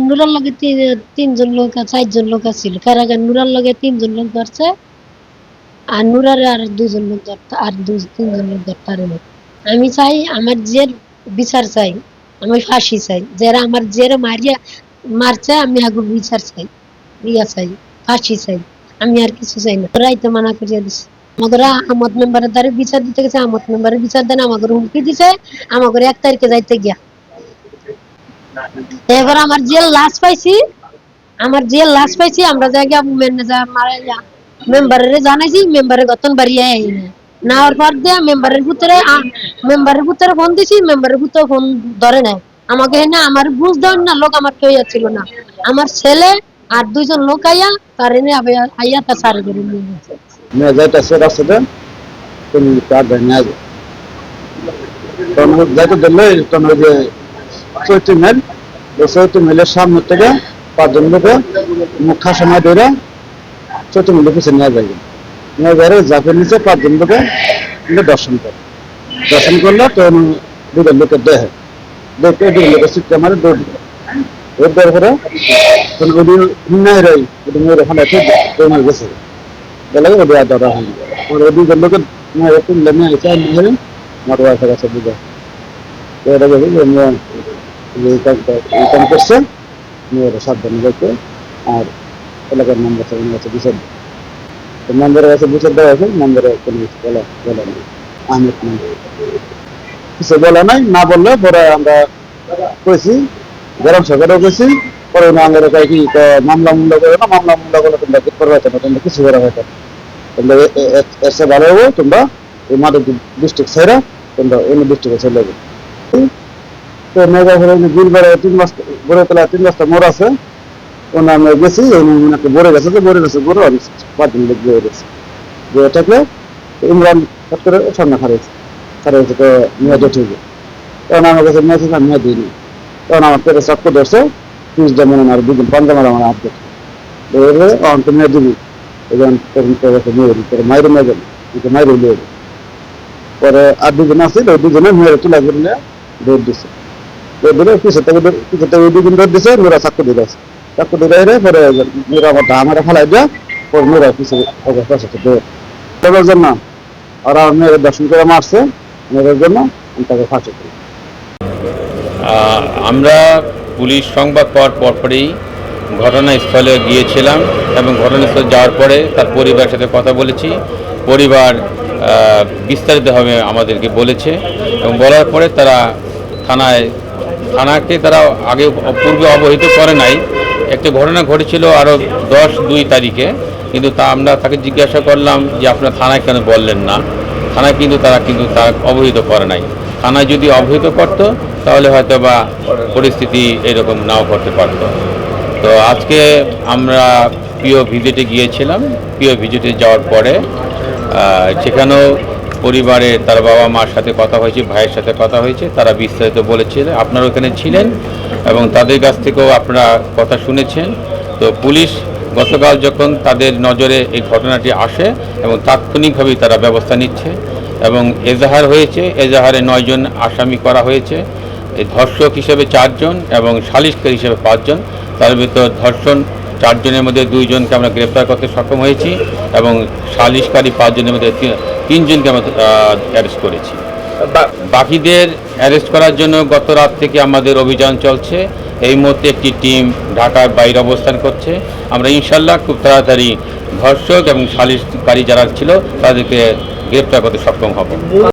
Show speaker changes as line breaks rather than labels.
নুরার লগে তিনজন লোক, চারজন লোক আছিল কারাগার। নুরার লগে তিনজন লোক ধরছে, আর নুরার আর দুজন লোক ধরতে, আর তিনজন লোক ধরতে পারে না। আমি চাই আমার জের বিচার চাই, আমি ফাঁসি চাই। যারা আমার জের মারিয়া মারছে আমি আগুন বিচার চাই, ইয়া চাই, ফাঁসি চাই। আমি আর কিছু চাই না। ওরাই তো মানা করিয়া দিছে। আমাদের আহমদ মেম্বারের দ্বারা বিচার দিতে গেছে, আহমদ মেম্বারের বিচার দেন, আমাদের হুমকি দিছে, আমাদের 1 তারিখে যাইতে গিয়া। এবার আমার জেল লাশ পাইছি, আমরা জায়গা ম্যানেজার মারাইয়া মেম্বারের জানাইছি, মেম্বারের গতন বাড়িয়ে নেওয়ার পর দিয়ে মেম্বারের ভিতরে ফোন দিছি, মেম্বারের ভিতরে ফোন ধরে নাই আমাকে। না আমার বুঝ দেন না, লোক আমার কেউ ছিল না, আমার ছেলে আর 2জন লোক আইয়া তার এনে আইয়া তা সারি করে নিয়ে গেছে।
যাইতেছে রাস্তাতে তুমি কার নিয়ে আসবে তখন যাইতে দিলে তখন ওই যে চৈত্র মেল, চৈত্র মেলের সামনে থেকে 5জন লোকে মুখা সময় ধরে চৈত্র মেলের পিছিয়ে নিয়ে যাবে। নিয়ে যাবে যাকে নিচে 5জন লোকে দর্শন করে। দর্শন করলে তখন 2জন লোকের দেখে 2জন লোকের চিৎকার মারে দৌড় দিল। দৌড় দেওয়ার পরে তখন ওই হিন্নাই রই ওই মেয়ের ওখানে দৌড়ে গেছে বলে ওদের আর ধরা হয়নি। ওই 2জন লোকের মেয়ের তুললে নিয়ে এসে মেরে আমার ওয়াইফের কাছে বুঝে এরা বলি যে মেয়ে কাম করছে, মেয়েরা সাবধানে যাইতে। আর এলাকার মেম্বার সাহেবের কাছে বিচার দেয়, মেম্বারের কাছে বিচার দেওয়া হয়েছে, মেম্বারের কোনো কিছু বলা নেই। আহমেদ মেম্বার কিছু বলা নাই, না বললে পরে আমরা কইছি, গ্রাম সরকারও কইছি। পরে আমাদের কি মামলা করে না, মামলা করলে তোমরা কি করবে না, তোমরা কিছু করা হয়তো তোমরা এসে ভালো হবো, তোমরা এই মাদক ডিস্ট্রিক্ট ছেড়ে তোমরা অন্য ডিস্ট্রিক্টে চলে যাবে। তো মেঘাপুরে গুলবারে 3 মাস গড়ে তোলা 3 মাসটা মোড় আছে, ওখানে আমরা গেছি, বড়ে গেছে যে বড়ে গেছে বড় 5 দিন লোক বয়ে গেছে যে এটাকে ইমরান হট করে সামনে খারাইছে তো মেয়ে ঠিক। তখন আমার কাছে মেয়ে ছিল, মেয়ে দিইনি। তখন আমার পেটে চক্কর ধরছে, 30 যেমন আর 2 দিন পাঞ্জামার আমার হাত ধরছে, অন তো মেয়ে দিবি মায়ের মেয়ে গেল, মায়ের উলিয়ে গেল। পরে আর 2জন আছে, ওই 2জনে মেয়ের তুলা করলে দৌড় দিচ্ছে, দৌড় দিলে পিছের থেকে 2জন দৌড় দিচ্ছে, মেয়েরা চাক্কু দিয়ে আছে, চাক্কু দিয়ে পরে মেয়েরা আমার আমার ফেলাই দেয়, পরে মেয়েরা পিছিয়ে দৌড়ের জন্য ওরা মেয়ের দর্শন করে মারছে, মেয়ের জন্য আমি তাকে ফাঁসি করি।
আমরা পুলিশ সংবাদ পাওয়ার পরপরই ঘটনাস্থলে গিয়েছিলাম এবং ঘটনাস্থলে যাওয়ার পরে তার পরিবারের সাথে কথা বলেছি। পরিবার বিস্তারিতভাবে আমাদেরকে বলেছে এবং বলার পরে তারা থানাকে তারা আগে পূর্বে অবহিত করে নাই। একটা ঘটনা ঘটেছিল আরও 10-2 তারিখে, কিন্তু আমরা তাকে জিজ্ঞাসা করলাম যে আপনারা থানায় কেন বললেন না। থানায় কিন্তু তারা অবহিত করে নাই। থানায় যদি অবহিত করত তাহলে হয়তো বা পরিস্থিতি এরকম নাও করতে পারত। তো আজকে আমরা পিও ভিজিটে গিয়েছিলাম। পিও ভিজিটে যাওয়ার পরে সেখানেও পরিবারের তার বাবা মার সাথে কথা হয়েছে, ভাইয়ের সাথে কথা হয়েছে, তারা বিস্তারিত বলেছিল। আপনারা ওখানে ছিলেন এবং তাদের কাছ থেকেও আপনারা কথা শুনেছেন। তো পুলিশ গতকাল যখন তাদের নজরে এই ঘটনাটি আসে এবং তাৎক্ষণিকভাবেই তারা ব্যবস্থা নিচ্ছে এবং এজাহার হয়েছে, এজাহারে 9 জন আসামি করা হয়েছে। এই ধর্ষক হিসেবে 4 জন এবং সালিশকারী হিসেবে 5 জন। তার ভিতর ধর্ষণ 4 জনের মধ্যে 2 জনকে আমরা গ্রেপ্তার করতে সক্ষম হয়েছি এবং সালিশকারী 5 জনের মধ্যে 3 জনকে আমরা অ্যারেস্ট করেছি। বাকিদের অ্যারেস্ট করার জন্য গত রাত থেকে আমাদের অভিযান চলছে। এই মুহূর্তে একটি টিম ঢাকার বাইরে অবস্থান করছে। আমরা ইনশাল্লাহ খুব তাড়াতাড়ি ধর্ষক এবং সালিশকারী যারা ছিল তাদেরকে গ্রেপ্তার করতে সক্ষম হব।